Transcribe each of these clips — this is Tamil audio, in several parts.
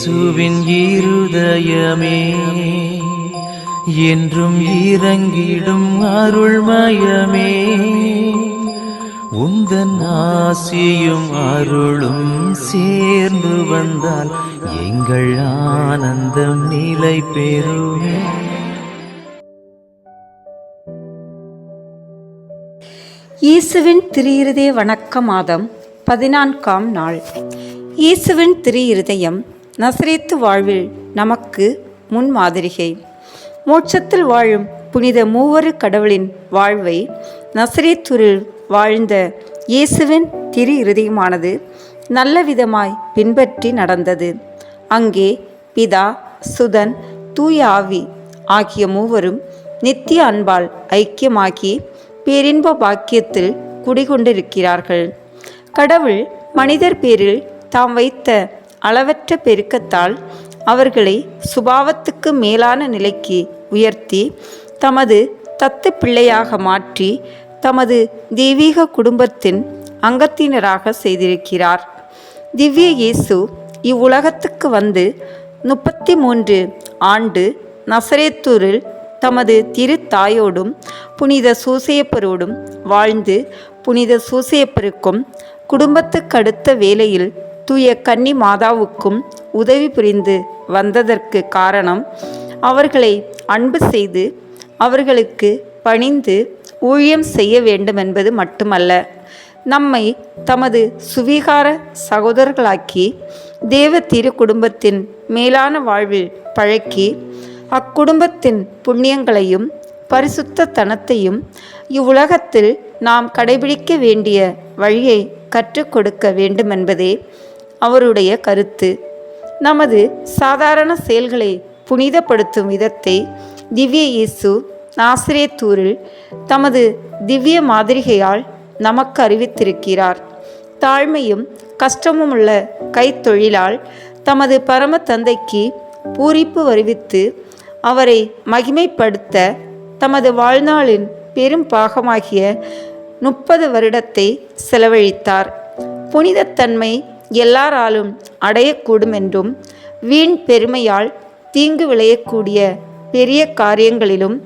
இயேசுவின் இருதயமே என்றும் இறங்கிடும் அருள்மயமே, உந்தன் ஆசியும் அருளும் சேர்ந்து வந்தால் எங்கள் ஆனந்தம் நிலை பெறுமே. இயேசுவின் திரு இருதய வணக்க மாதம் 14ஆம் நாள். இயேசுவின் திரு இருதயம் நசரேத்து வாழ்வில் நமக்கு முன்மாதிரிகை. மோட்சத்தில் வாழும் புனித மூவரு கடவுளின் வாழ்வை நசரேத்தூரில் வாழ்ந்த இயேசுவின் திரு இருதயமானது நல்ல விதமாய் பின்பற்றி நடந்தது. அங்கே பிதா, சுதன், தூய ஆவி ஆகிய மூவரும் நித்திய அன்பால் ஐக்கியமாகி பேரின்ப பாக்கியத்தில் குடிகொண்டிருக்கிறார்கள். கடவுள் மனிதர் பேரில் தாம் வைத்த அளவற்ற பெருக்கத்தால் அவர்களை சுபாவத்துக்கு மேலான நிலைக்கு உயர்த்தி தமது தத்து பிள்ளையாக மாற்றி தமது தெய்வீக குடும்பத்தின் அங்கத்தினராக செய்திருக்கிறார். திவ்ய இயேசு இவ்வுலகத்துக்கு வந்து 33 ஆண்டு நசரேத்தூரில் தமது திரு தாயோடும் புனித சூசையப்பரோடும் வாழ்ந்து புனித சூசையப்பருக்கும் குடும்பத்துக்கடுத்த வேளையில் தூய கன்னி மாதாவுக்கும் உதவி புரிந்து வந்ததற்கு காரணம் அவர்களை அன்பு செய்து அவர்களுக்கு பணிந்து ஊழியம் செய்ய வேண்டுமென்பது மட்டுமல்ல, நம்மை தமது சுவீகார சகோதரர்களாக்கி தேவ திரு குடும்பத்தின் மேலான வாழ்வில் பழக்கி அக்குடும்பத்தின் புண்ணியங்களையும் பரிசுத்த தனத்தையும் இவ்வுலகத்தில் நாம் கடைபிடிக்க வேண்டிய வழியை கற்றுக் கொடுக்க வேண்டுமென்பதே அவருடைய கருத்து. நமது சாதாரண செயல்களை புனிதப்படுத்தும் விதத்தை திவ்ய இயேசு நாசரேத்தூரில் தமது திவ்ய மாதிரிகையால் நமக்கு அறிவித்திருக்கிறார். தாழ்மையும் கஷ்டமுமுள்ள கைத்தொழிலால் தமது பரம தந்தைக்கு பூரிப்பு வருவித்து அவரை மகிமைப்படுத்த தமது வாழ்நாளின் பெரும் பாகமாகிய 30 வருடத்தை செலவழித்தார். புனிதத்தன்மை எல்லாராலும் அடையக்கூடும் என்றும் வீண் பெருமையால் தீங்கு விளையக்கூடிய பெரிய காரியங்களிலும்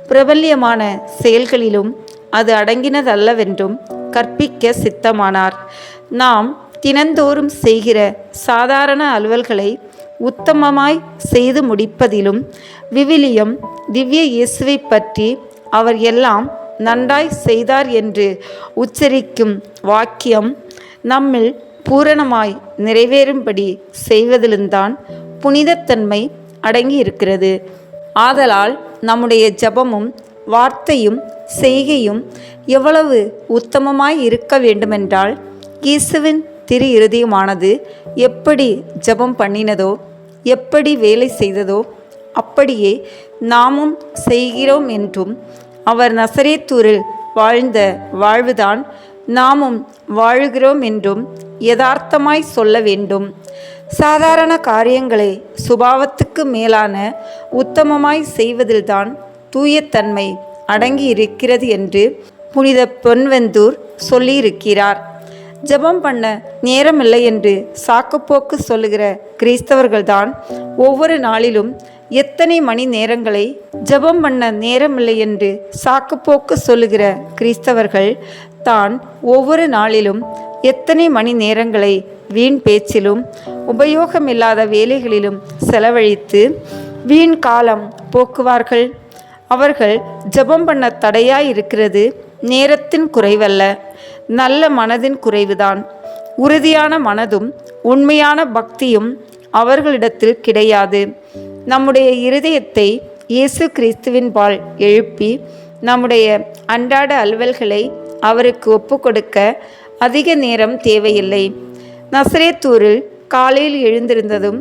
பிரபல்யமான செயல்களிலும் அது அடங்கினதல்லவென்றும் கற்பிக்க சித்தமானார். நாம் தினந்தோறும் செய்கிற சாதாரண அலுவல்களை உத்தமமாய் செய்து முடிப்பதிலும் விவிலியம் திவ்ய இயேசுவை பற்றி அவர் எல்லாம் நன்றாய் செய்தார் என்று உச்சரிக்கும் வாக்கியம் நம்மில் பூரணமாய் நிறைவேறும்படி செய்வதிலும்தான் புனிதத்தன்மை அடங்கி இருக்கிறது. ஆதலால் நம்முடைய ஜபமும் வார்த்தையும் செய்கையும் எவ்வளவு உத்தமமாய் இருக்க வேண்டுமென்றால், இயேசுவின் திரு இருதயமானது எப்படி ஜபம் பண்ணினதோ எப்படி வேலை செய்ததோ அப்படியே நாமும் செய்கிறோம் என்றும் அவர் நசரேத்தூரில் வாழ்ந்த வாழ்வுதான் நாமும் வாழுகிறோம் என்றும் யதார்த்தமாய் சொல்ல வேண்டும். சாதாரண காரியங்களை சுபாவத்துக்கு மேலான உத்தமமாய் செய்வதில்தான் தூயத்தன்மை அடங்கி இருக்கிறது என்று புனித பொன்வெந்தூர் சொல்லியிருக்கிறார். ஜபம் பண்ண நேரமில்லை என்று சாக்குப்போக்கு சொல்லுகிற கிறிஸ்தவர்கள்தான் ஒவ்வொரு நாளிலும் எத்தனை மணி நேரங்களை ஜபம் பண்ண நேரமில்லை என்று சாக்குப்போக்கு சொல்லுகிற கிறிஸ்தவர்கள் தான் ஒவ்வொரு நாளிலும் எத்தனை மணி நேரங்களை வீண் பேச்சிலும் உபயோகமில்லாத வேலைகளிலும் செலவழித்து வீண் காலம் போக்குவார்கள். அவர்கள் ஜபம் பண்ண தடையாய் இருக்கிறது நேரத்தின் குறைவல்ல, நல்ல மனதின் குறைவுதான். உறுதியான மனதும் உண்மையான பக்தியும் அவர்களிடத்தில் கிடையாது. நம்முடைய இருதயத்தை இயேசு கிறிஸ்துவின்பால் எழுப்பி நம்முடைய அன்றாட அலுவல்களை அவருக்கு ஒப்புக்கொடுக்க அதிக நேரம் தேவையில்லை. நசரேத்தூரில் காலையில் எழுந்திருந்ததும்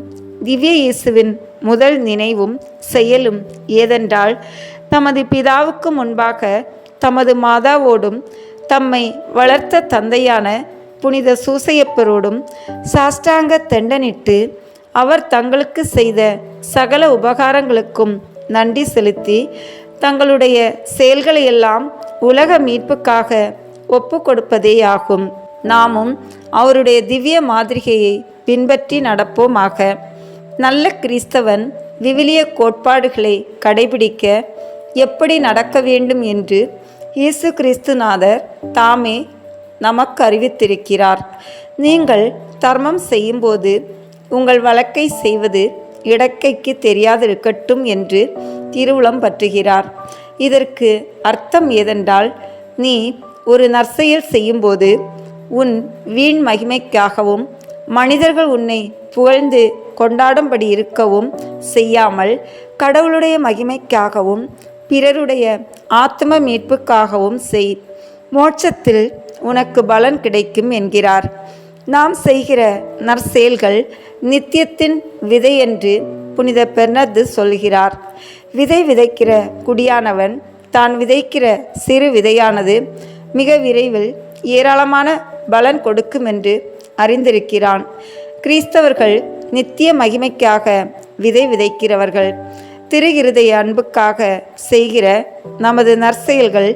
திவ்ய இயேசுவின் முதல் நினைவும் செயலும் ஏதென்றால், தமது பிதாவுக்கு முன்பாக தமது மாதாவோடும் தம்மை வளர்த்த தந்தையான புனித சூசையப்பரோடும் சாஷ்டாங்க தண்டனிட்டு அவர் தங்களுக்கு செய்த சகல உபகாரங்களுக்கும் நன்றி செலுத்தி தங்களுடைய செயல்களையெல்லாம் உலக மீட்புக்காக ஒப்பு கொடுப்பதேயாகும். நாமும் அவருடைய திவ்ய மாதிரிகையை பின்பற்றி நடப்போமாக. நல்ல கிறிஸ்தவன் விவிலிய கோட்பாடுகளை கடைபிடிக்க எப்படி நடக்க வேண்டும் என்று இயேசு கிறிஸ்துநாதர் தாமே நமக்கு அறிவித்திருக்கிறார். நீங்கள் தர்மம் செய்யும்போது உங்கள் வழக்கை செய்வது இடக்கைக்கு தெரியாதிருக்கட்டும் என்று திருவுளம் பற்றுகிறார். இதற்கு அர்த்தம் ஏதென்றால், நீ ஒரு நற்செயல் செய்யும்போது உன் வீண் மகிமைக்காகவும் மனிதர்கள் உன்னை புகழ்ந்து கொண்டாடும்படி இருக்கவும் செய்யாமல், கடவுளுடைய மகிமைக்காகவும் பிறருடைய ஆத்ம மீட்புக்காகவும் செய். மோட்சத்தில் உனக்கு பலன் கிடைக்கும் என்கிறார். நாம் செய்கிற நற்செயல்கள் நித்தியத்தின் விதை என்று புனித பெர்னர்து சொல்கிறார். விதை விதைக்கிற குடியானவன் தான் விதைக்கிற சிறு விதையானது மிக விரைவில் ஏராளமான பலன் கொடுக்கும் என்று அறிந்திருக்கிறான். கிறிஸ்தவர்கள் நித்திய மகிமைக்காக விதை விதைக்கிறவர்கள். திரு இருதய அன்புக்காக செய்கிற நமது நற்செயல்கள்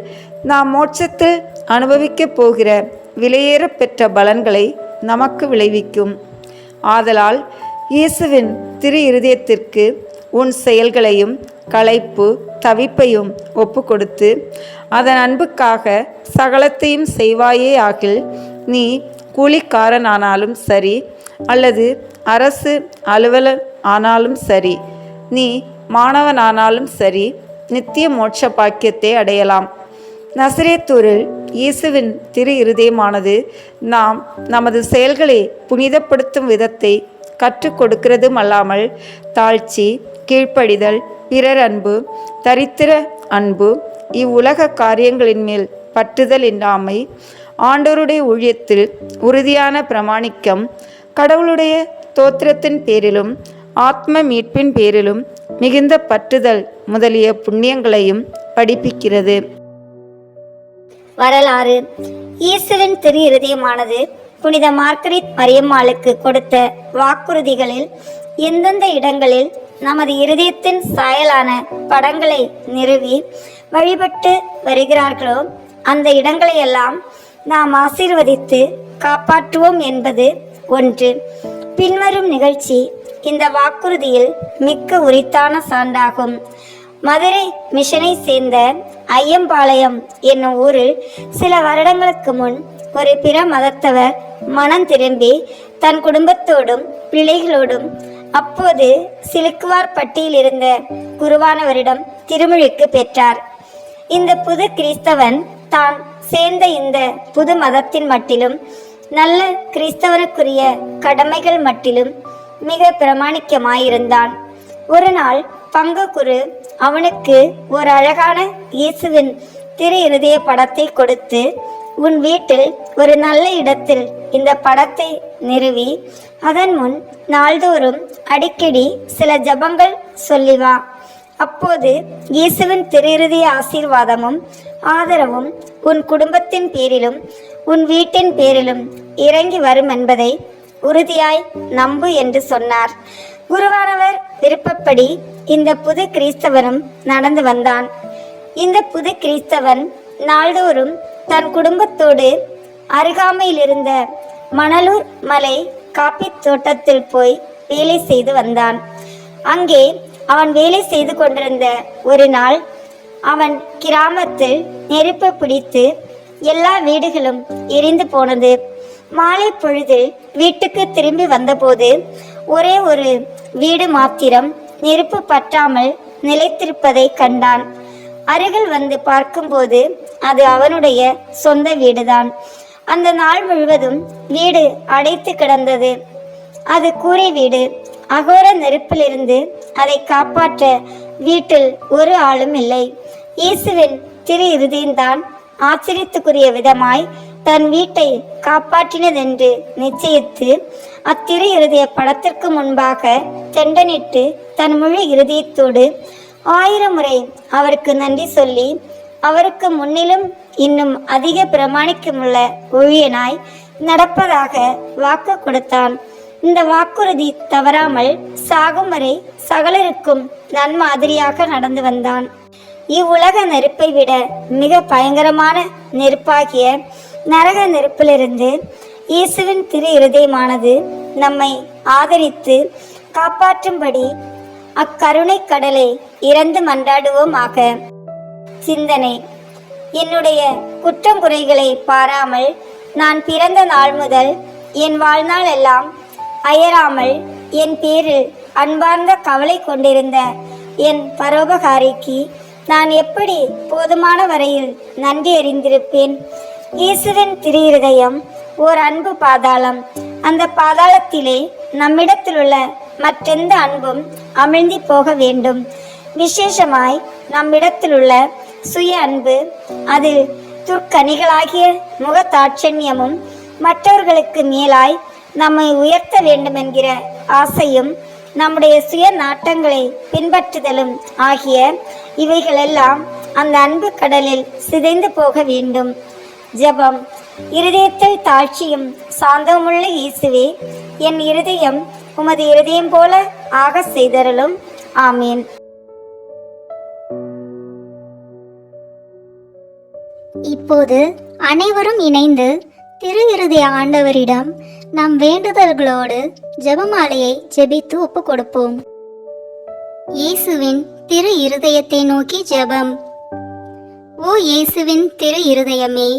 நாம் மோட்சத்தில் அனுபவிக்கப் போகிற விலையேற பெற்ற பலன்களை நமக்கு விளைவிக்கும். ஆதலால் இயேசுவின் திரு இருதயத்திற்கு உன் செயல்களையும் களைப்பு தவிப்பையும் ஒப்பு கொடுத்து அதன் அன்புக்காக சகலத்தையும் செய்வாயே ஆகில், நீ கூலிக்காரனானாலும் சரி, அல்லது அரசு அலுவலர் ஆனாலும் சரி, நீ மாணவனானாலும் சரி, நித்திய மோட்ச பாக்கியத்தை அடையலாம். நசரேத்தூரில் இயேசுவின் திரு இருதயமானது நாம் நமது செயல்களை புனிதப்படுத்தும் விதத்தை கற்றுக் கொடுக்கிறதும் அல்லாமல், தாழ்ச்சி, கீழ்ப்படிதல், பிறர் அன்பு, தரித்திர அன்பு, இவ்வுலக காரியங்களின் மேல் பற்றுதல் இல்லாமை, ஆண்டவருடைய ஊழியத்தில் உறுதியான பிரமாணிக்கம், கடவுளுடைய தோத்திரத்தின் பேரிலும் ஆத்ம மீட்பின் பேரிலும் மிகுந்த பற்றுதல் முதலிய புண்ணியங்களையும் படிப்பிக்கிறது. வரலாறு. இயேசுவின் திரு இருதயமானது புனித மார்கரெட் மரியம்மாளுக்கு கொடுத்த வாக்குறுதிகளில் எந்தெந்த இடங்களில் நமது இருதயத்தின் சாயலான படங்களை நிறுவி வழிபட்டு வருகிறார்களோ அந்த இடங்களையெல்லாம் நாம் ஆசீர்வதித்து காப்பாற்றுவோம் என்பது ஒன்று. பின்வரும் நிகழ்ச்சி இந்த வாக்குறுதியில் மிக்க உரித்தான சான்றாகும். மதுரை மிஷனை சேர்ந்த ஐயம்பாளையம் என்னும் ஊரில் சில வருடங்களுக்கு முன் ஒரு பிற மதத்தவர் மனம் திரும்பி தன் குடும்பத்தோடும் பிள்ளைகளோடும் அப்போது சிலுக்குவார்பட்டியில் இருந்த குருவானவரிடம் திருமுழுக்கு பெற்றார். இந்த புது கிறிஸ்தவன் தான் சேர்ந்த இந்த புது மதத்தின் மட்டிலும் நல்ல கிறிஸ்தவனுக்குரிய கடமைகள் மட்டிலும் மிக பிரமாணிக்கமாயிருந்தான். ஒரு நாள் பங்கு குரு அவனுக்கு ஒரு அழகான இயேசுவின் திரு இருதய படத்தை கொடுத்து, உன் வீட்டில் ஒரு நல்ல இடத்தில் இந்த படத்தை நிறுவி அதன் முன் நாள்தோறும் அடிக்கடி சில ஜபங்கள் சொல்லி வா. அப்போது இயேசுவின் திரு இருதய ஆசீர்வாதமும் ஆதரவும் உன் குடும்பத்தின் பேரிலும் உன் வீட்டின் பேரிலும் இறங்கி வரும் என்பதை உறுதியாய் நம்பு என்று சொன்னார். குருவானவர் விருப்பப்படி இந்த புது கிறிஸ்தவனும் நடந்து வந்தான். இந்த புது கிறிஸ்தவன் நாள்தோறும் தன் குடும்பத்தோடு அருகாமையில் இருந்த மணலூர் மலை காப்பி தோட்டத்தில் போய் வேலை செய்து வந்தான். அங்கே அவன் வேலை செய்து கொண்டிருந்த ஒரு நாள் அவன் கிராமத்தில் நெருப்பு பிடித்து எல்லா வீடுகளும் எரிந்து போனது. மாலை பொழுதில் வீட்டுக்கு திரும்பி வந்தபோது ஒரே ஒரு வீடு மாத்திரம் நெருப்பு பற்றாமல் நிலைத்திருப்பதை கண்டான். அருகில் வந்து பார்க்கும்போது அது அவனுடைய சொந்த வீடுதான். அந்த நாள் முழுவதும் வீடு அடைத்து கிடந்தது. அது கூரை வீடு. அகோர நெருப்பிலிருந்து அதை காப்பாற்ற வீட்டில் ஒரு ஆளும் இல்லை. இயேசுவின் திரு இருதயம்தான் ஆச்சரியத்துக்குரிய விதமாய் தன் வீட்டை காப்பாற்றினதென்று நிச்சயித்து அத்திரு இருதய படத்திற்கு முன்பாக தெண்டனிட்டு தன் முழு இருதயத்தோடு 1000 முறை அவருக்கு நன்றி சொல்லி அவருக்கு முன்னிலும் இன்னும் அதிக பிரமாணிக்கமுள்ள ஊழியனாய் நடப்பதாக வாக்கு கொடுத்தான். இந்த வாக்குறுதி தவறாமல் சாகும் வரை சகலருக்கும் நன்மாதிரியாக நடந்து வந்தான். இவ்வுலக நெருப்பை விட மிக பயங்கரமான நெருப்பாகிய நரக நெருப்பிலிருந்து இயேசுவின் திரு இருதயமானது நம்மை ஆதரித்து காப்பாற்றும்படி அக்கருணை கடலை இறந்து மன்றாடுவோமாக. சிந்தனை: என்னுடைய குற்றம் குறைகளை பாராமல் நான் பிறந்த நாள் முதல் என் வாழ்நாள் எல்லாம் அயராமல் என் பேரில் அன்பார்ந்த கவலை கொண்டிருந்த என் பரோபகாரிக்கு நான் எப்படி போதுமான வரையில் நன்றி அறிந்திருப்பேன். இயேசுவின் திரு இருதயம் ஓர் அன்பு பாதாளம். அந்த பாதாளத்திலே நம்மிடத்திலுள்ள மற்றெந்த அன்பும் அமிழ்ந்தி போக வேண்டும். விசேஷமாய் நம்மிடத்திலுள்ள சுய அன்பு, அதில் துர்க்கனிகளாகிய முகதாட்சண்யமும் மற்றவர்களுக்கு மேலாய் நம்மை உயர்த்த வேண்டுமென்கிற ஆசையும் நம்முடைய சுய நாட்டங்களை பின்பற்றுதலும் ஆகிய இவைகளெல்லாம் அந்த அன்பு கடலில் சிதைந்து போக வேண்டும். ஜெபம். இருதயத்தில் தாழ்ச்சியும் சாந்தமுள்ள இயேசுவே, என் இருதயம் உமது இருதயம் போல ஆக செய்தருளும். ஆமேன். இப்போது அனைவரும் இணைந்து திரு இருதய ஆண்டவரிடம் நம் வேண்டுதல்களோடு ஜெபமாலையை ஜெபித்து ஒப்பு கொடுப்போம். இயேசுவின் திரு இருதயத்தை நோக்கி ஜெபம். ஓ இயேசுவின் திரு இருதயமே,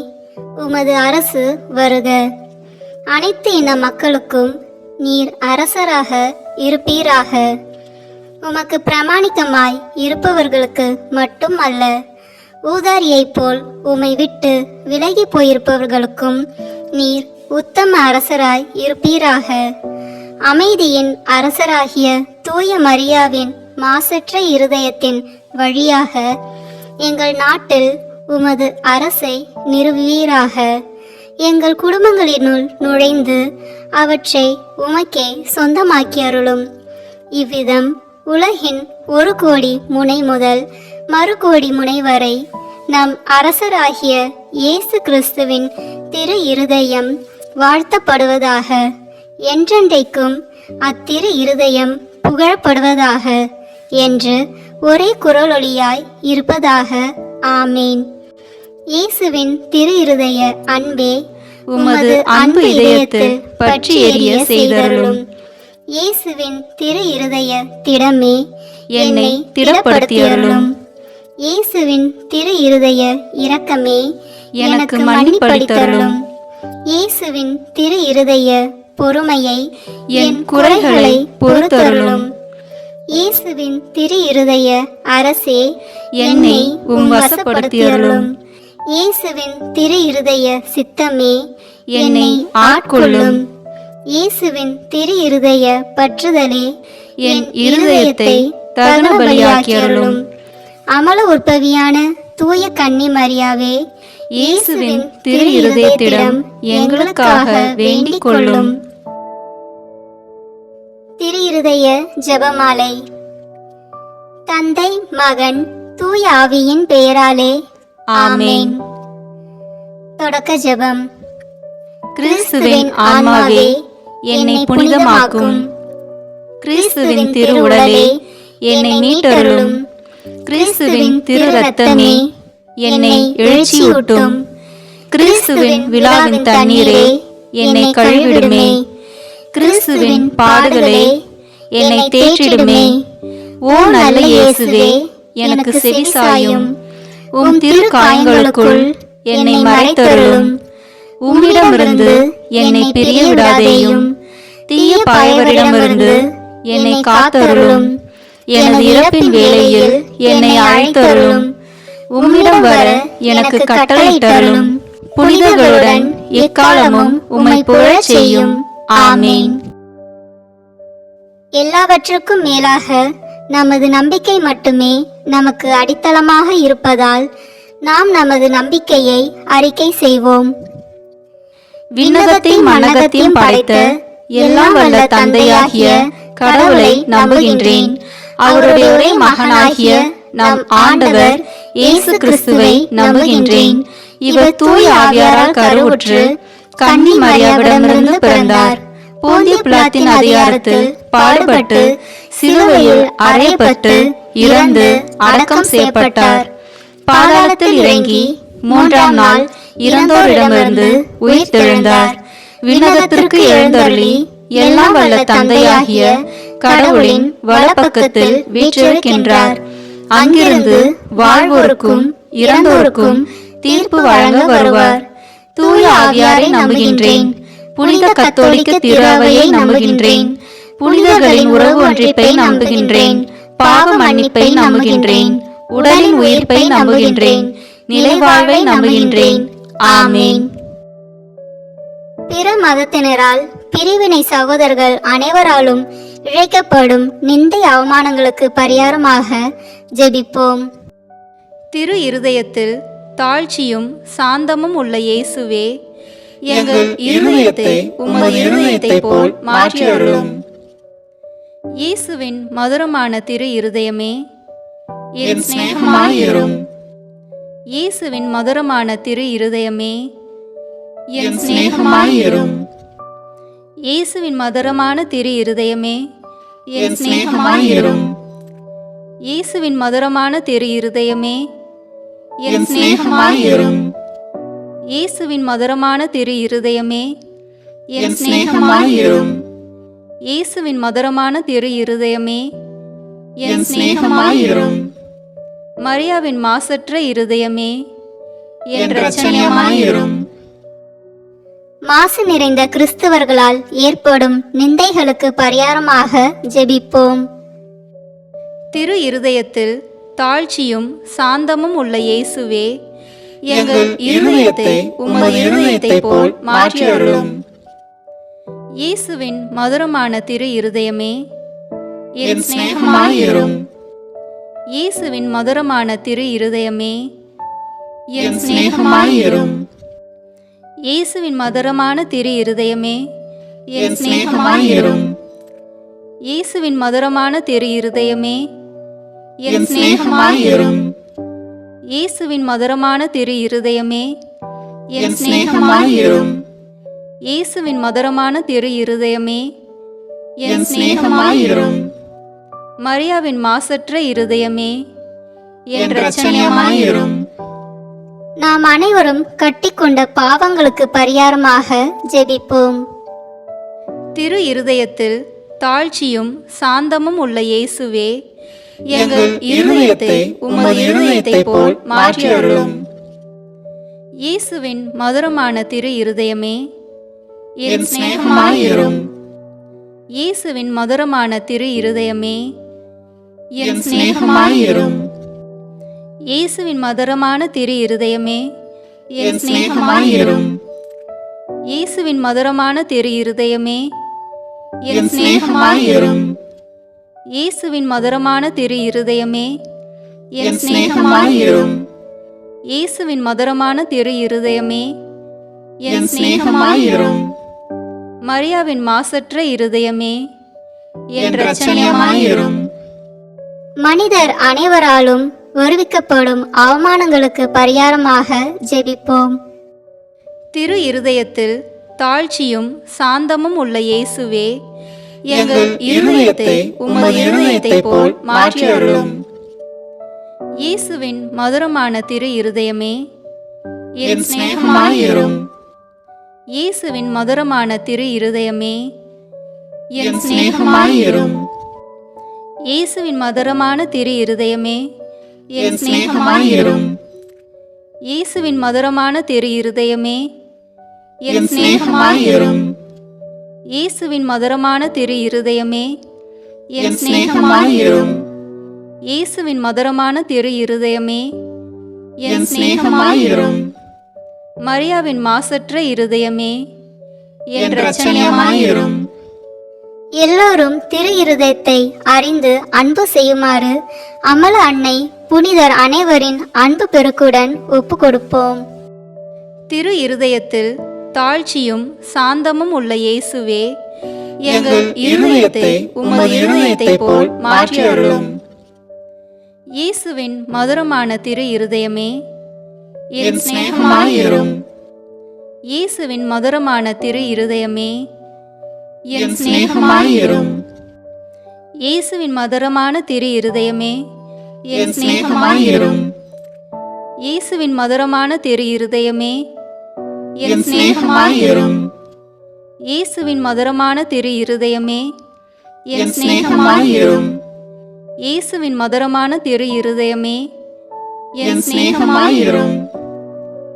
உமது அரசு வருக. அனைத்து இன மக்களுக்கும் நீர் அரசராக இருப்பீராக. உமக்கு பிரமாணிக்கமாய் இருப்பவர்களுக்கு மட்டும் அல்ல, ஊதாரியைப் போல் உம்மை விட்டு விலகி போயிருப்பவர்களுக்கும் நீர் உத்தம அரசராய் இருப்பீராக. அமைதியின் அரசராகிய தூய மரியாவின் மாசற்ற இருதயத்தின் வழியாக எங்கள் நாட்டில் உமது அரசை நிறுவீராக. எங்கள் குடும்பங்களினுள் நுழைந்து அவற்றை உமக்கே சொந்தமாக்கி அருளும். இவ்விதம் உலகின் 1 கோடி முனை முதல் மறு கோடி முனை வரை நம் அரசராகிய இயேசு கிறிஸ்துவின் திரு இருதயம் வாழ்த்தப்படுவதாக. என்றென்றைக்கும் அத்திரு இருதயம் புகழப்படுவதாக என்று ஒரே குரலொலியாய் இருப்பதாக. ஆமேன். இயேசுவின் திரு இருதய அன்பே, உமது அன்பு இதயத்தில் பற்றி எரிய செய்தருளும். இயேசுவின் திரு இருதய திடமே, என்னை திடப்படுத்தியருளும். இயேசுவின் திரு இருதய இரக்கமே, எனக்கு மன்னிப்பளித்தருளும். இயேசுவின் திரு இருதய பொறுமையை, என் குறைகளை பொறுத்தருளும். இயேசுவின் திரு இருதய அரசே, என்னை உம் வசப்படுத்தியருளும். இயேசுவின் திரு இருதய சித்தமே, என்னை ஆட்கொள்ளும். இயேசுவின் திரு இருதய பற்றுதலே, என் இருதயத்தை தகன பலியாக்கியருளும். அமல உற்பவியான தூய கன்னி மரியாவே, இயேசுவின் திரு இருதயத்திடம் எங்களுக்காக வேண்டிக் கொள்ளும். திரு இருதய ஜெபமாலை. தந்தை, மகன், தூய ஆவியின் பெயராலே ஆமென். தொடக்க ஜெபம். கிறிஸ்துவின் ஆன்மாவே, என்னை புனிதமாக்கும். கிறிஸ்துவின் திரு உடலே, என்னை மீட்டருளும். கிறிஸ்துவின் திரு இரத்தமே, என்னை எழுச்சியூட்டும். கிறிஸ்துவின் விழாவின் தண்ணீரே, என்னை கழுவிடுமே. கிறிஸ்துவின் பாடுகளே, என்னை தேற்றிடுமே. ஓ நல்ல இயேசுவே, எனக்கு செவிசாயும். உம் திரு காயங்களுக்குள் என்னை மறைத்தருளும். உம்மிடமிருந்து என்னை பிரிய விடாதேயும். தீய பாயவரிடமிருந்து என்னை காத்தருளும். எனது இறப்பின் வேளையில் என்னை அழைத்தருளும். உம்மிடம் வர எனக்கு கட்டளையிட்டருளும். புனிதர்களுடன் எக்காலமும் உம்மை புகழச் செய்யும். ஆமேன். எல்லாவற்றுக்கும் மேலாக நமது நம்பிக்கை மட்டுமே நமக்கு அடித்தளமாக இருப்பதால் நாம் நமது நம்பிக்கையை அறிக்கை செய்வோம். விண்ணகத்தையும் மண்ணகத்தையும் படைத்த எல்லாம் வல்ல தந்தையாகிய கடவுளை நம்புகின்றேன். அவருடைய ஒரே மகனாகிய நம் ஆண்டவர் இயேசு கிறிஸ்துவை நம்புகின்றேன். இவர் தூய ஆவியாரால் கருவுற்று கன்னி மரியாவிடமிருந்து பிறந்தார். போந்திய பிலாத்தின் அதிகாரத்தில் பாடுபட்டு சிலுவையில் அறையப்பட்டு இறந்து அடக்கம் செய்யப்பட்டார். பாதாளத்தில் இறங்கி 3ஆம் நாள் இறந்தோரிடமிருந்து உயிர் தெழுந்தார். விண்ணகத்திற்கு எழுந்தருளி எல்லாம் வல்ல தந்தையாகிய கடவுளின் வலப்பக்கத்தில் வீற்றிருக்கின்றார். அங்கிருந்து வாழ்வோருக்கும் இறந்தோருக்கும் தீர்ப்பு வழங்க வருவார். தூய ஆவியாரை நம்புகின்றேன். புனித கத்தோலிக்க திரு அவையை நம்புகின்றேன். புனிதர்களின் உறவு ஒன்றிப்பை நம்புகின்றேன். பாவ மன்னிப்பை நம்புகின்றேன். உடலின் உயிர்ப்பை நம்புகின்றேன். நிலைவாழ்வை நம்புகின்றேன். ஆமேன். பிற மதத்தினரால் பிரிவினை சகோதரர்கள் அனைவராலும் இழைக்கப்படும் நிந்தை அவமானங்களுக்கு பரிகாரமாக ஜெபிப்போம். திரு இருதயத்தில் தாழ்ச்சியும் சாந்தமும் உள்ள இயேசுவே, எங்கள் இருதயத்தை உமது இருதயத்தை போல் மாற்றி அருளும். இயேசுவின் மதுரமான திரு இருதயமே, என் சிநேகமாயிரும். இயேசுவின் மதுரமான திரு இருதயமே, என் சிநேகமாயிரும். இயேசுவின் மதுரமான திரு இருதயமே, என் சிநேகமாயிரும். இயேசுவின் மதுரமான திரு இருதயமே, என் சிநேகமாயிரும். இயேசுவின் மதுரமான திரு இருதயமே, என் சிநேகமாயிரும். இயேசுவின் மதுரமான திரு இருதயமே, என் சிநேகமாயிரும். மரியாவின் மாசற்ற இருதயமே, என் இரட்சணியமாயிரும். மாசு நிறைந்த கிறிஸ்தவர்களால் ஏற்படும் நிந்தைகளுக்கு பரிகாரமாக ஜெபிப்போம். திரு இருதயத்தில் தாழ்ச்சியும் சாந்தமும் உள்ள இயேசுவே, எங்கள் இருதயத்தை உமது இருதயத்தை போல் மாற்றி அருளும். இயேசுவின் மதுரமான திரு இருதயமே, என் சிநேகமாயிரும். இயேசுவின் மதுரமான திரு இருதயமே, என் சிநேகமாயிரும். இயேசுவின் மதுரமான திரு இருதயமே, என் சிநேகமாயிரும். இயேசுவின் மதுரமான திரு இருதயமே, என் சிநேகமாயிரும். இயேசுவின் மதுரமான திரு இருதயமே, என் சிநேகமாயிரும். இயேசுவின் மதுரமான திரு இருதயமே, என் சிநேகமாயிரும். மரியாவின் மாசற்ற இருதயமே, என் இரட்சணியமாயிரும். நாம் அனைவரும் கட்டிக்கொண்ட பாவங்களுக்கு பரிகாரமாக ஜெபிப்போம். திரு இருதயத்தில் தாழ்ச்சியும் சாந்தமும் உள்ள இயேசுவே, எங்கள் இருதயத்தை உமது இருதயத்தை போல் மாற்றி அருளும். இயேசுவின் மதுரமான திரு இருதயமே, என் சிநேகமாயிரும். இயேசுவின் மதுரமான திரு இருதயமே, என் சிநேகமாயிரும். இயேசுவின் மதுரமான திரு இருதயமே, என் சிநேகமாயிரும். இயேசுவின் மதுரமான திரு இருதயமே, என் சிநேகமாயிரும். இயேசுவின் மதுரமான திரு இருதயமே, என் சிநேகமாயிரும். இயேசுவின் மதுரமான திரு இருதயமே, என் சிநேகமாயிரும். மரியாவின் மாசற்ற இருதயமே, என் இரட்சணியமாயிரும். மனிதர் அனைவராலும் வருவிக்கப்படும் அவமானங்களுக்கு பரிகாரமாக ஜெபிப்போம். திரு இருதயத்தில் தாழ்ச்சியும் சாந்தமும் உள்ள இயேசுவே, எங்கள் இருதயத்தை உமது இருதயத்தை போல் மாற்றி அருளும். இயேசுவின் மதுரமான திரு இருதயமே, என் சிநேகமாயிரும். இயேசுவின் மதுரமான திரு இருதயமே, என் சிநேகமாயிரும். இயேசுவின் மதுரமான திரு இருதயமே, என் சிநேகமாயிரும். இயேசுவின் மதுரமான திரு இருதயமே, என் சிநேகமாயிரும். இயேசுவின் மதுரமான திரு இருதயமே, என் சிநேகமாயிரும். இயேசுவின் மதுரமான திரு இருதயமே, என் சிநேகமாயிரும். மரியாவின் மாசற்ற இருதயமே, என் இரட்சணியமாயிரும். எல்லோரும் திரு இருதயத்தை அறிந்து அன்பு செய்யுமாறு அமல அன்னை புனிதர் அனைவரின் அன்பு பெருக்குடன் ஒப்பு கொடுப்போம். திரு இருதயத்தில் தாழ்ச்சியும் சாந்தமும் உள்ள இயேசுவே, எங்கள் இருதயத்தை உமது இருதயத்தை போல் மாற்றி அருளும். இயேசுவின் மதுரமான திரு இருதயமே, என் சிநேகமாயிரும். இயேசுவின் மதுரமான திரு இருதயமே, என் சிநேகமாயிரும். இயேசுவின் மதுரமான திரு இருதயமே, என் சிநேகமாயிரும். இயேசுவின் மதுரமான திரு இருதயமே, என் சிநேகமாயிரும். இயேசுவின் மதுரமான திரு இருதயமே, என் சிநேகமாயிரும். இயேசுவின் மதுரமான திரு இருதயமே, என் சிநேகமாயிரும்.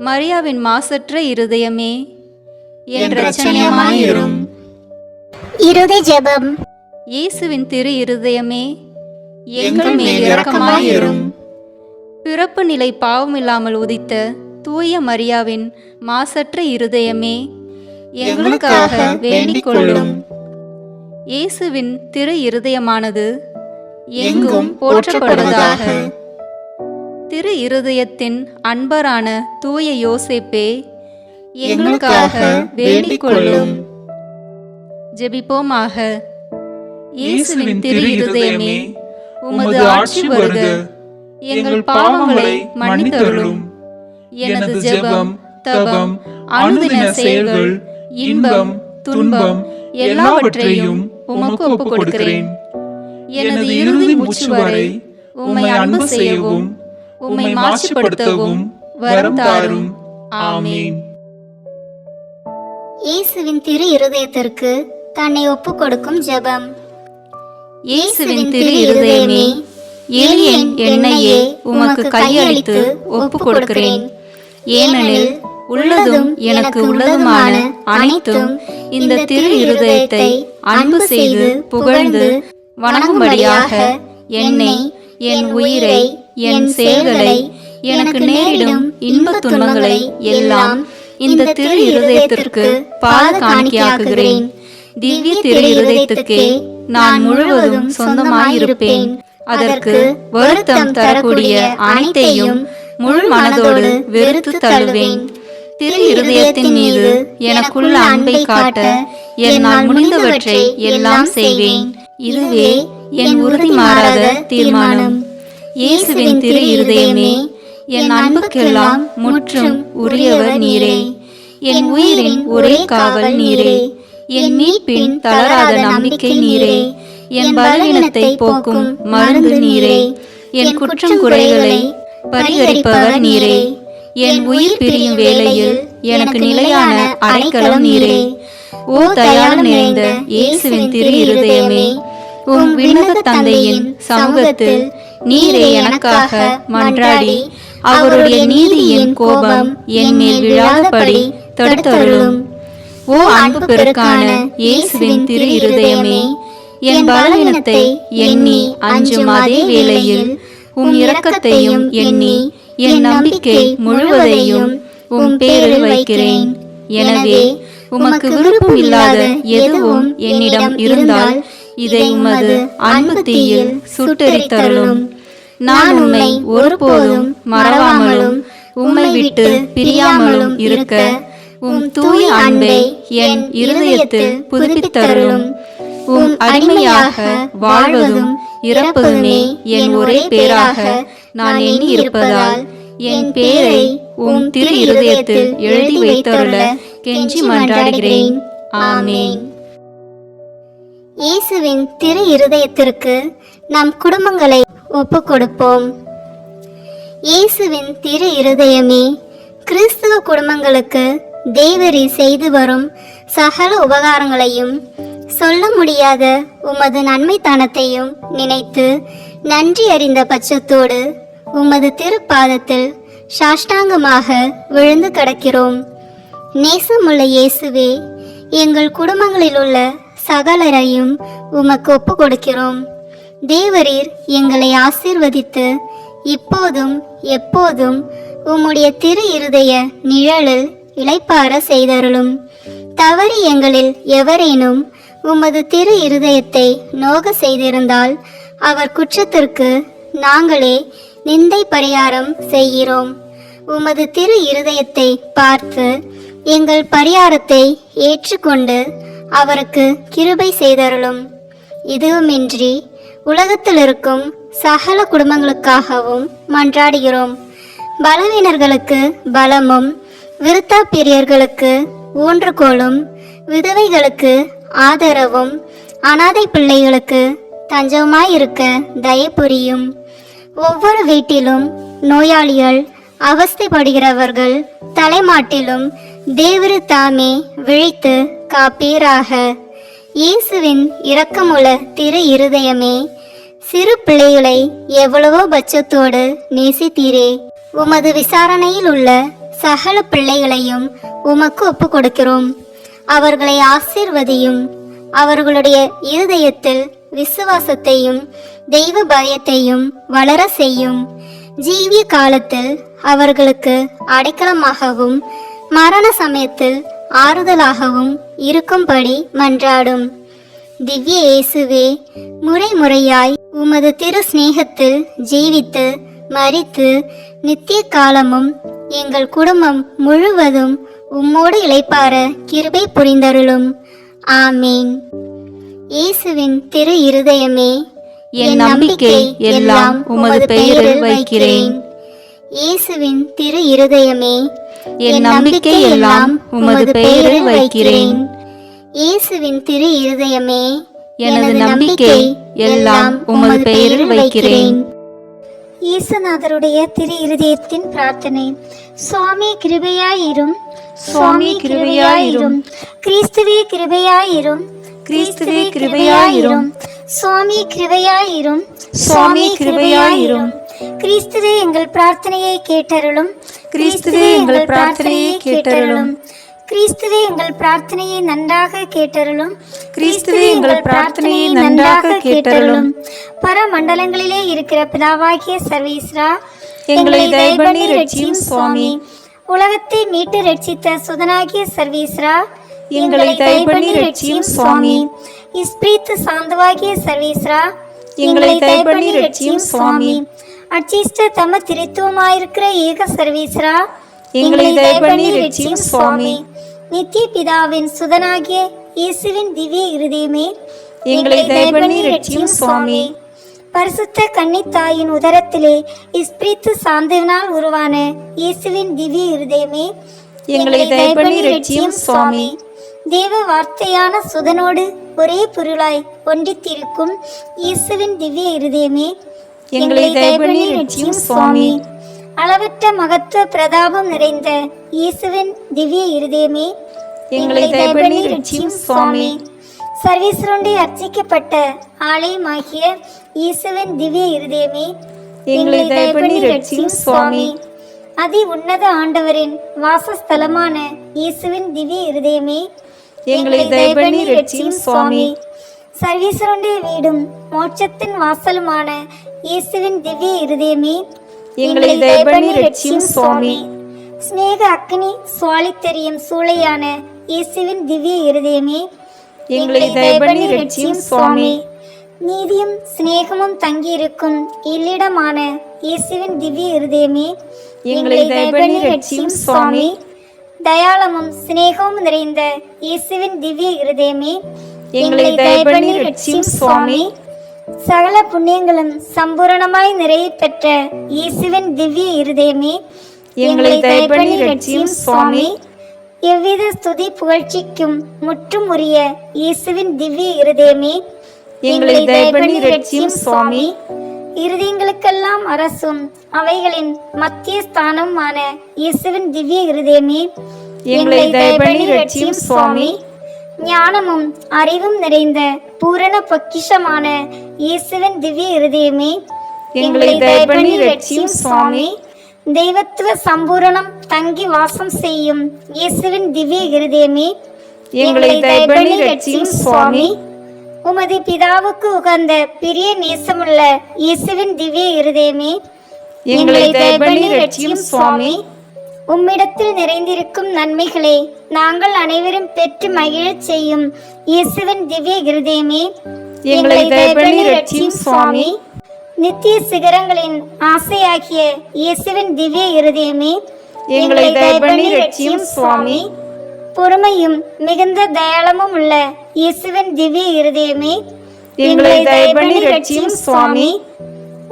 மரியாவின் மாசற்ற இருதயமே, என் இரட்சணியமாயிரும். இருதய ஜெபம். இயேசுவின் திரு இருதயமே, எங்கள் மேல் இரக்கமாயிரும். பிறப்பு நிலை பாவமில்லாமல் உதித்த தூய மரியாவின் மாசற்ற இருதயமே, எங்களுக்காக வேண்டிக் கொள்ளும். இயேசுவின் திரு இருதயமானது எங்கும் போற்றப்படுவதாக. திரு இருதயத்தின் அன்பரான தூய யோசேப்பே, எங்களுக்காக வேண்டிக் கொள்ளும். ஜெபிப்போமாக. இயேசுவின் திரு இருதயமே, உமது ஆட்சி வருக. எங்கள் பாவங்களை மன்னித்தருளும். எனது ஜெபம், தபம், அனுதின செயல்கள், இன்பம், துன்பம் எல்லாவற்றையும் உமக்கு ஒப்புக் கொடுக்கிறேன். எனது இறுதி மூச்சு வரை உம்மை அன்பு செய்யவும் உம்மை மாட்சிப்படுத்தவும் வரம் தாரும். ஆமென். இயேசுவின் திரு இருதயத்திற்கு தன்னை ஒப்புக் கொடுக்கும் ஜெபம். இயேசுவின் திரு இருதயமே, எளிய என்னையே உமக்கு கையளித்து ஒப்புக் கொடுக்கிறேன். ஏனெனில் உள்ளதும் எனக்கு உள்ளதுமான அனைத்தும் இந்த திரு இருதயத்தை அன்பு செய்து புகழ்ந்து வணங்கும்படியாக என்னை, என் உயிரை, என் செயல்களை, எனக்கு நேரிடும் இன்பத் துன்பங்களை எல்லாம் இந்த திரு இருதயத்திற்கு பாத காணிக்கையாக்குகிறேன். திவ்ய திரு இருதயத்துக்கே நான் முழுவதும் சொந்தமாயிருப்பேன். அதற்கு வருத்தம் தரக்கூடிய அனைத்தையும் முழு மனதோடு வெறுத்து தள்ளுவேன். திரு இருதயத்தின் மீது எனக்குள்ள அன்பை காட்ட என்னால் முடிந்தவற்றை எல்லாம் செய்வேன். இதுவே என் உறுதி மாறாத தீர்மானம். இயேசுவின் திரு இருதயமே, என் அன்புக்கெல்லாம் முற்றும் உரியவர் நீரே. என் உயிரின் ஒரே காவல் நீரே. என் மீட்பின் தளராத நம்பிக்கை நீரே. என் பலவீனத்தை போக்கும் மருந்து நீரே. என் குற்றம் குறைகளை பரிகரிப்பவர் நீரே. என் உயிர் பிரியும் வேளையில் எனக்கு நிலையான அடைக்கலம் நீரே. ஓ தயாள நிறைந்த இயேசுவின் திரு இருதயமே, உம் விண்ணக தந்தையின் சமூகத்தில் நீரே எனக்காக மன்றாடி அவருடைய நீதியின் கோபம் என் மேல் விழாதபடி தடுத்தருளும். ஓ அன்பு பெருக்கான இயேசுவின் திரு இருதயமே, என் பலவீனத்தை எண்ணி அஞ்சும் அதே வேளையில் உம் இரக்கத்தையும் எண்ணி என் நம்பிக்கை முழுவதையும் உம் பேரில் வைக்கிறேன். எனவே உமக்கு விருப்பம் இல்லாத எதுவும் என்னிடம் இருந்தால் இதை உமது அன்பு தீயில் சுட்டெரித்தருளும். நான் உம்மை ஒருபோதும் மறவாமலும் உம்மை விட்டு பிரியாமலும் இருக்க உம் தூய அன்பை என் இருதயத்தில் புதுப்பித்தருளும். உம் அடிமையாக வாழ்வதும் இறப்பதுமே என் ஒரே பேராக நான் எண்ணி இருப்பதால் என் பேரை உம் திரு இருதயத்தில் எழுதி வைத்தருள கெஞ்சி மன்றாடுகிறேன். ஆமென். இயேசுவின் திரு இருதயத்திற்கு நம் குடும்பங்களை ஒப்புக் கொடுப்போம். இயேசுவின் திரு இருதயமே, கிறிஸ்துவ குடும்பங்களுக்கு தேவரீர் செய்து வரும் சகல உபகாரங்களையும் சொல்ல முடியாத உமது நன்மைத்தனத்தையும் நினைத்து நன்றி அறிந்த பட்சத்தோடு உமது திருப்பாதத்தில் சாஷ்டாங்கமாக விழுந்து கிடக்கிறோம். நேசமுள்ள இயேசுவே, எங்கள் குடும்பங்களில் உள்ள சகலரையும் உமக்கு ஒப்பு கொடுக்கிறோம். தேவரீர் எங்களை ஆசீர்வதித்து இப்போதும் எப்போதும் உம்முடைய திரு இருதய நிழலில் இளைப்பாற செய்தருளும். தவறி எங்களில் எவரேனும் உமது திரு இருதயத்தை நோக செய்திருந்தால் அவர் குற்றத்திற்கு நாங்களே நிந்தை பரிகாரம் செய்கிறோம். உமது திரு இருதயத்தை பார்த்து எங்கள் பரிகாரத்தை ஏற்றுக்கொண்டு அவருக்கு கிருபை செய்தருளும். இதுவுமின்றி உலகத்தில் இருக்கும் சகல குடும்பங்களுக்காகவும் மன்றாடுகிறோம். பலவீனர்களுக்கு பலமும், விருத்தாப்பிரியர்களுக்கு ஊன்றுகோலும், விதவைகளுக்கு ஆதரவும், அனாதை பிள்ளைகளுக்கு தஞ்சமாயிருக்க தயவு புரியும். ஒவ்வொரு வீட்டிலும் நோயாளிகள், அவஸ்தைப்படுகிறவர்கள் தலைமாட்டிலும் தேவரு தாமே விழித்து காப்பீராக. இயேசுவின் இரக்கமுள்ள திரு இருதயமே, சிறு பிள்ளைகளை எவ்வளவோ பட்சத்தோடு நேசித்தீரே. உமது விசாரணையில் உள்ள சகல பிள்ளைகளையும் உமக்கு ஒப்பு கொடுக்கிறோம். அவர்களை ஆசீர்வதியும். அவர்களுடைய இருதயத்தில் விசுவாசத்தையும் தெய்வ பயத்தையும் வளர செய்யும். ஜீவிய காலத்தில் அவர்களுக்கு அடைக்கலமாகவும் மரண சமயத்தில் ஆறுதலாகவும் இருக்கும்படி மன்றாடும். திவ்ய இயேசுவே, முறையாய் உமது திரு சிநேகத்தில் ஜீவித்து மரித்து நித்திய காலமும் எங்கள் குடும்பம் முழுவதும் உம்மோடு இளைப்பாற கிருபை புரிந்தருளும். ஆமீன். இயேசுவின் திரு இருதயமே, என் நம்பிக்கை எல்லாம் உமது பெயரில் வைக்கிறேன். இயேசுவின் திரு இருதயமே, என் நம்பிக்கை எல்லாம் உமது பெயரில் வைக்கிறேன். இயேசுவின் திரு இருதயமே, எனது நம்பிக்கை எல்லாம் உமது பெயரில் வைக்கிறேன். இயேசுநாதருடைய திரு இருதயத்தின் பிரார்த்தனை. சுவாமி கிருபையாயிரும், சுவாமி கிருபையாயிரும், கிறிஸ்துவே கிருபையாயிரும், கிறிஸ்துவே கிருபையாயிரும், சுவாமி கிருபையாயிரும், சுவாமி கிருபையாயிரும். கிறிஸ்துவே எங்கள் பிரார்த்தனையை கேட்டருளும், கிறிஸ்துவே எங்கள் பிரார்த்தனையை கேட்டருளும், கிறிஸ்துவே எங்கள் பிரார்த்தனையை நன்றாக கேட்டருளும், கிறிஸ்துவே எங்கள் பிரார்த்தனையை நன்றாக கேட்டருளும். பரமண்டலங்களிலே இருக்கிற பிதாவாகிய சர்வேஸ்வரா, எங்களை தயவு பண்ணி ரட்சியும் சுவாமி. உலகத்தை மீட்டு ரட்சித்த சுதனாகிய சர்வேஸ்வரா, எங்களை தயவு பண்ணி ரட்சியும் சுவாமி. இஸ்பிரித்து சாந்தவாகிய சர்வேஸ்வரா, எங்களை தயவு பண்ணி ரட்சியும் சுவாமி. அச்சிஷ்ட தம திருத்துவமாயிருக்கிற ஏக சர்வேஸ்வரா, எங்களை தயவு பண்ணி ரட்சியும் சுவாமி. நித்திய பிதாவின் சுதனாகிய இயேசுவின் திவ்ய இருதயமே, எங்களை தயவு பண்ணி ரட்சியும் சுவாமி. பரிசுத்த கன்னித்தாயின் உதரத்திலே இஸ்பிரித்து சாந்தவினால் உருவான இயேசுவின் திவ்ய இருதயமே, எங்களை தயவு பண்ணி ரட்சியும் சுவாமி. தேவ வார்த்தையான சுதனோடு ஒரே பொருளாய் ஒன்றித்திருக்கும் இயேசுவின் திவ்ய இருதயமே, எங்களை தயவு பண்ணி ரட்சியும் சுவாமி. அளவற்ற மகத்துவ பிரதாபம் நிறைந்த இயேசுவின் திவ்ய இருதயமே, எங்களை தயவு பண்ணி ரட்சியும் சுவாமி. சர்வேஸ்வரனுடைய அர்ச்சிக்கப்பட்ட ஆலயமாகிய இயேசுவின் திவ்ய இருதயமே, எங்களை தயவு பண்ணி ரட்சியும் சுவாமி. அதி உன்னத ஆண்டவரின் வாசஸ்தலமான இயேசுவின் திவ்ய இருதயமே, எங்களை தயவு பண்ணி ரட்சியும் சுவாமி. சர்வேஸ்வரனுடைய வீடும் மோட்சத்தின் வாசலுமான இயேசுவின் திவ்ய இருதயமே, எங்களை தயவு பண்ணி ரட்சியும் சுவாமி. ஸ்நேக அக்னி சுவாலித்தெரியும் சூளையான இயேசுவின் திவ்ய இருதயமே, எங்களை தயவு பண்ணி ரட்சியும் சுவாமி. நீதியும் சிநேகமும் தங்கியிருக்கும் இல்லிடமான இயேசுவின் திவ்ய இருதயமே, எங்களை தயவு பண்ணி ரட்சியும் சுவாமி. தயாளமும் சிநேகமும் நிறைந்த இயேசுவின் திவ்ய இருதயமே, எங்களை தயவு பண்ணி ரட்சியும் சுவாமி. சகல புண்ணியங்களும் சம்பூரணமாய் நிறைய பெற்ற இயேசுவின் திவ்ய இருதயமே, எங்களை தயவு பண்ணி ரட்சியும் சுவாமி. எவ்வித ஸ்துதி புகழ்ச்சிக்கும் முற்றும் உரிய இயேசுவின் திவ்ய இருதயமே, எங்களை தயவு பண்ணி ரட்சியும் சுவாமி. இருதயங்களுக்கெல்லாம் அரசும் அவைகளின் மத்திய ஸ்தானமான இயேசுவின் திவ்ய இருதயமே, எங்களை தயவு பண்ணி ரட்சியும் சுவாமி. ஞானமும் அறிவும் நிறைந்த பூரண பொக்கிஷமான இயேசுவின் திவ்ய இருதயமே, எங்களை தயவு பண்ணி ரட்சியும் சுவாமி. தெய்வத்துவ சம்பூரணம் தங்கி வாசம் செய்யும் இயேசுவின் திவ்ய இருதயமே, எங்களை தயவு பண்ணி ரட்சியும் சுவாமி. உமது பிதாவுக்கு உகந்த பிரிய நேசமுள்ள இயேசுவின் திவ்ய இருதயமே, எங்களை தயவு பண்ணி ரட்சியும் சுவாமி. உம்மிடத்தில் நிறைந்திருக்கும் நன்மைகளை நாங்கள் அனைவரும் பெற்று மகிழச் செய்யும் இயேசுவின் திவ்ய இருதயமே, எங்களை தயவு பண்ணி ரட்சியும் சுவாமி. நித்திய சிகரங்களின் ஆசையாகிய இயேசுவின் திவ்ய இருதயமே, எங்களை தயவு பண்ணி ரட்சியும் சுவாமி. பொறுமையும் மிகுந்த தயாளமும் உள்ள இயேசுவின் திவ்ய இருதயமே, எங்களை தயவு பண்ணி ரட்சியும் சுவாமி.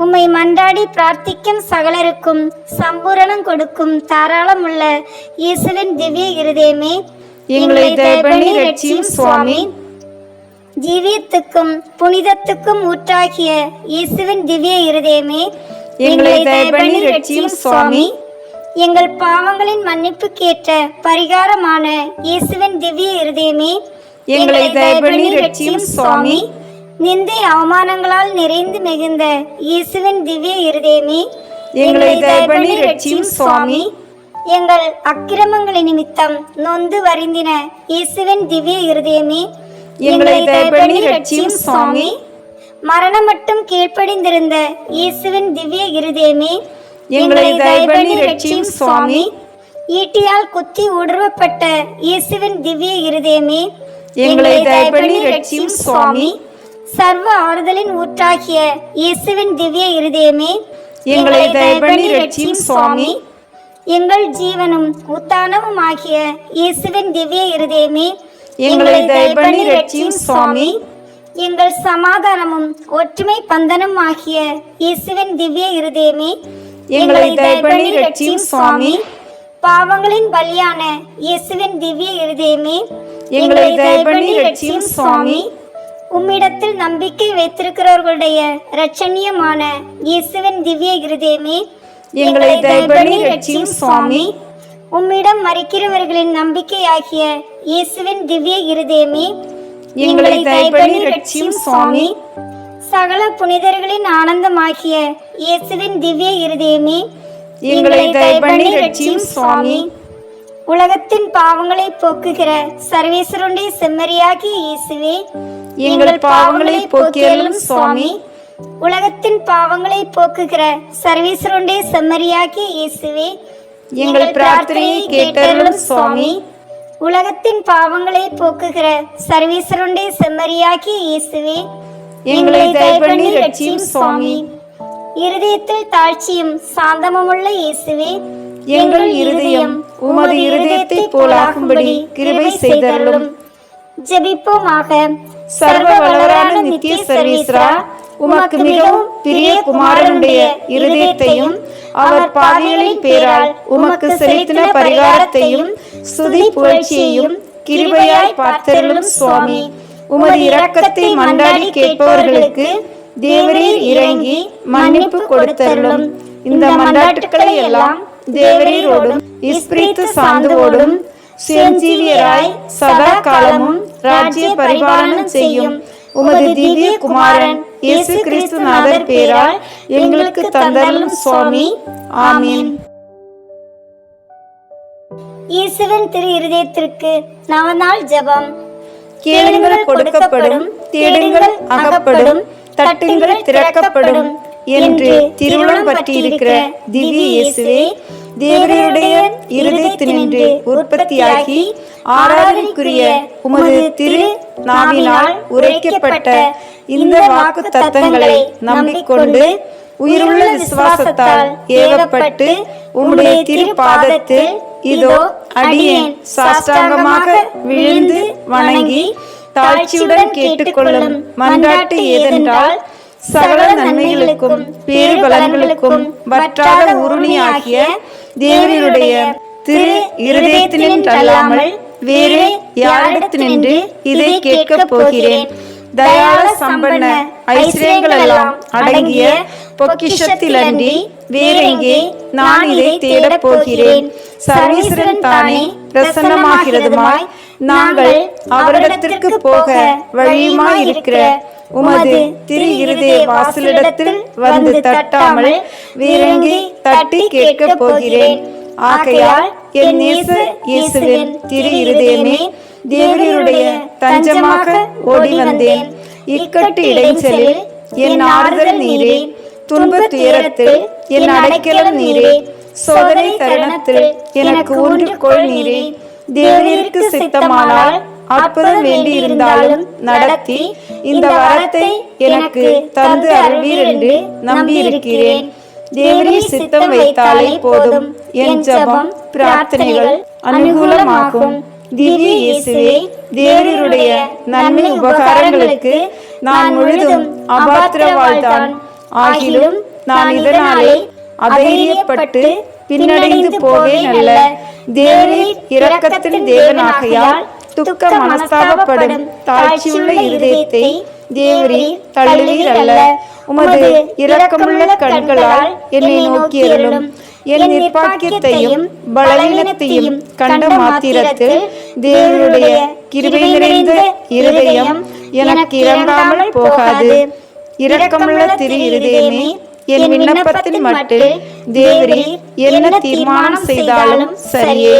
உம்மை மன்றாடி பிரார்த்திக்கும் சகலருக்கும் சம்பூரணம் கொடுக்கும் தாராளம் உள்ள இயேசுவின் திவ்ய இருதயமே, எங்களை தயவு பண்ணி ரட்சியும் சுவாமி. ஜீவியத்துக்கும் புனிதத்துக்கும் ஊற்றாகிய இயேசுவின் திவ்ய இருதயமே, எங்களை தயவு பண்ணி ரட்சியும் சுவாமி. எங்கள் பாவங்களின் மன்னிப்புக்கேற்ற பரிகாரமான இயேசுவின் திவ்ய இருதயமே, எங்களை தயபண்ணி ரட்சியும் சுவாமி. நிந்தை அவமானங்களால் நிறைந்து மிகுந்த இயேசுவின் திவ்ய இருதயமே, எங்களை தயபண்ணி ரட்சியும் சுவாமி. எங்கள் அக்கிரமங்களின் நிமித்தம் நொந்து வருந்தின இயேசுவின் திவ்ய இருதயமே, எங்களை தயபண்ணி ரட்சியும் சுவாமி. மரணம் மட்டும் கீழ்ப்படிந்திருந்த இயேசுவின் திவ்ய இருதயமே, எங்களை தயபண்ணி ரட்சியும் சுவாமி. ஈட்டியால் குத்தி ஊடுருவப்பட்ட இயேசுவின் திவ்ய இருதயமே, எங்களை தயபண்ணி ரட்சியும் சுவாமி. சர்வ ஆறுதலின் ஊற்றாகிய இயேசுவின் திவ்ய இருதயமே, எங்களை தயபண்ணி ரட்சியும் சுவாமி. எங்கள் ஜீவனும் உத்தானமும் ஆகிய இயேசுவின் திவ்ய இருதயமே, எங்களை தயபண்ணி ரட்சியும் சுவாமி. எங்கள் சமாதானமும் ஒற்றுமை பந்தனும் ஆகிய இயேசுவின் திவ்ய இருதயமே, எங்களை தயபண்ணி ரட்சியும் சுவாமி. பாவங்களின் பலியான இயேசுவின் திவ்ய இருதயமே, எங்களை தயபண்ணி ரட்சியும் சுவாமி. உம்மிடத்தில் நம்பிக்கை வைத்திருக்கிறவர்களுடைய இரட்சணியமான இயேசுவின் திவ்ய இருதயமே, எங்களை தயபண்ணி ரட்சியும் சுவாமி. உம்மிடம் மறிக்கிறவர்களின் நம்பிக்கையாகிய இயேசுவின் திவ்ய இருதயமே, எங்களை தயபண்ணி ரட்சியும் சுவாமி. சகல புனிதர்களின் ஆனந்தமாகிய இயேசுவின் திவ்ய இருதயமே, எங்களை தயபண்ணி ரட்சியும் சுவாமி. உலகத்தின் பாவங்களை போக்குகிற சர்வேஸ்வருடைய செம்மறியாகிய இயேசுவே, எங்கள் பாவங்களை போக்கியருளும் சுவாமி. உலகத்தின் பாவங்களை போக்குகிற சர்வேஸ்வருடைய செம்மறியாகிய இயேசுவே, எங்கள் பிரார்த்தனையை கேட்டருளும் சுவாமி. உலகத்தின் பாவங்களை போக்குகிற சர்வேஸ்வருடைய செம்மறியாகிய இயேசுவே, எங்களை தயபண்ணி ரட்சியும் சுவாமி. இருதயத்தில் தாழ்ச்சியும் சாந்தமுமுள்ள இயேசுவே, எங்கள் இருதயம் உமது இருதயத்தை போலாகும்படி கிருபை செய்தருளும். ஜெபிப்போமாக. சர்வ வல்லவரான நித்திய சர்வேஸ்வரா, உமக்கு மிகவும் பிரிய குமாரனுடைய இருதயத்தையும் அவர் பாவிகளின் பேரால் உமக்கு செலுத்தின பரிகாரத்தையும் ஸ்துதி புகழ்ச்சியையும் கிருபையாய் பார்த்தருளும் சுவாமி. உமது இரக்கத்தை மன்றாடி கேட்பவர்களுக்கு தேவரீர் இறங்கி மன்னிப்பு கொடுத்தருளும். இந்த மன்றாட்டுக்களை எல்லாம் தேவரீரோடும் இஸ்பிரித்து சாந்துவோடும் செஞ்சீவியராய் சதா காலமும் ராஜ்ய பரிபாலனம் செய்யும் உமது திவ்ய குமாரன் இயேசு கிறிஸ்துநாதர் பேரால் எங்களுக்கு தந்தருளும் சுவாமி. ஆமீன். இயேசுவின் திரு இருதயத்திற்கு நவநாள் ஜெபம். கேளுங்கள் கொடுக்கப்படும், தேடுங்கள் அகப்படும், தட்டுங்கள் திறக்கப்படும் என்று திருவுளம் பற்றியிருக்கிற திவ்ய இயேசுவே, தேவருடைய இருதயத்தினின்று உற்பத்தியாகி ஆராதனைக்குரிய உமது திரு நாவினால் உரைக்கப்பட்ட இந்த வாக்கு தத்தங்களை நம்பிக்கொண்டு உயிருள்ள விசுவாசத்தால் ஏவப்பட்டு உம்முடைய திருப்பாதத்தில் இதோ அடியேன் சாஷ்டாங்கமாக விழுந்து வணங்கி தாழ்ச்சியுடன் கேட்டுக்கொள்ளும் மன்றாட்டு ஏதென்றால், சகல நன்மைகளுக்கும் பேறுபலன்களுக்கும் வற்றாத உருணியாகிய தேவனுடைய திரு இருதயத்தினின்றல்லாமல் வேறு யாரிடத்தினின்று இதை கேட்கப் போகிறேன். தயாள சம்பன்ன ஐஸ்வர்யங்களெல்லாம் அடங்கிய பொக்கிஷத்திலன்றி வேறெங்கே நான் இதை தேடப் போகிறேன். சர்வேஸ்வரன் தானே பிரசன்னமாகிறதுமாய் நாங்கள் அவரிடத்திற்கு போக வழியுமாய் இருக்கிற உமது திரு இருதய வாசலிடத்தில் வந்து தட்டாமல் வேறெங்கே தட்டி கேட்கப் போகிறேன். ஆகையால் என் நேச இயேசுவின் திரு இருதயமே, தேவருடைய தஞ்சமாக ஓடி வந்தேன். இக்கட்டு இடைச்சலில் என் ஆறுதல் நீரே, துன்பத் துயரத்தில் என் அடைக்கலம் நீரே, சோதனை தருணத்தில் எனக்கு ஊன்றுகோல் நீரே. தேவருக்கு சித்தமானால் அற்புதம் வேண்டியிருந்தாலும் நடத்தி இந்த வரத்தை எனக்கு தந்து அருள்வீர் என்று நம்பியிருக்கிறேன். தேவரீர் சித்தம் வைத்தாலே போதும், என் ஜெபம் பிரார்த்தனைகள் அனுகூலமாகும். திவ்ய இயேசுவே, தேவருடைய நன்மை உபகாரங்களுக்கு நான் முழுதும் அபாத்திரவாள்தான். ஆகிலும் நான் இதனாலே அதைரியப்பட்டு பின்னடைந்து போவேன் அல்ல. தேவரீர் இரக்கத்தின் தேவனாகையால் துக்க மனஸ்தாபப்படும் தாழ்ச்சியுள்ள இருதயத்தை தேவரீர் தள்ளுவீர் அல்ல. உமது இரக்கமுள்ள கண்களால் என்னை நோக்கியருளும். என் நிர்பாக்கியத்தையும் பலவீனத்தையும் கண்ட மாத்திரத்தில் தேவருடைய கிருபை நிறைந்த இருதயம் எனக்கு இறங்காமல் போகாது. இரக்கமுள்ள திரு இருதயமே, என் விண்ணப்பத்தின் மட்டில் தேவரீர் என்ன தீர்மானம் செய்தாலும் சரியே.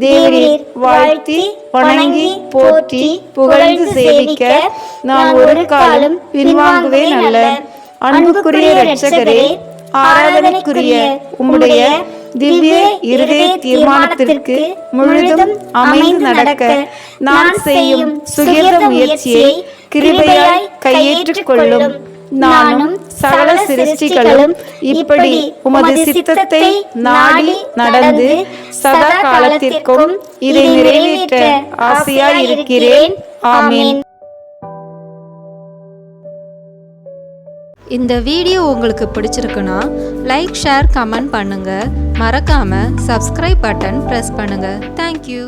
தேவரீர் வாழ்த்தி வணங்கி போற்றி புகழ்ந்து சேவிக்க நான் ஒரு காலம் பின்வாங்குவேன் அல்ல. அன்புக்குரிய இரட்சகரே, ஆராதனைக்குரிய உம்முடைய திவ்ய இருதய தீர்மானத்திற்கு முழுதும் அமைந்து நடக்க நான் செய்யும் சுகிர்த முயற்சியை கிருபையாய் கையேற்றுக் கொள்ளும். நானும் சகல சிருஷ்டிகளும் இப்படி உமது சித்தத்தை நாடி நடந்து சதா காலத்திற்கும் இதை நிறைவேற்ற ஆசையாய் இருக்கிறேன். ஆமென். இந்த வீடியோ உங்களுக்கு பிடிச்சிருக்குன்னா லைக், ஷேர், கமெண்ட் பண்ணுங்க. மறக்காம சப்ஸ்கிரைப் பட்டன் பிரஸ் பண்ணுங்க. தேங்க்யூ.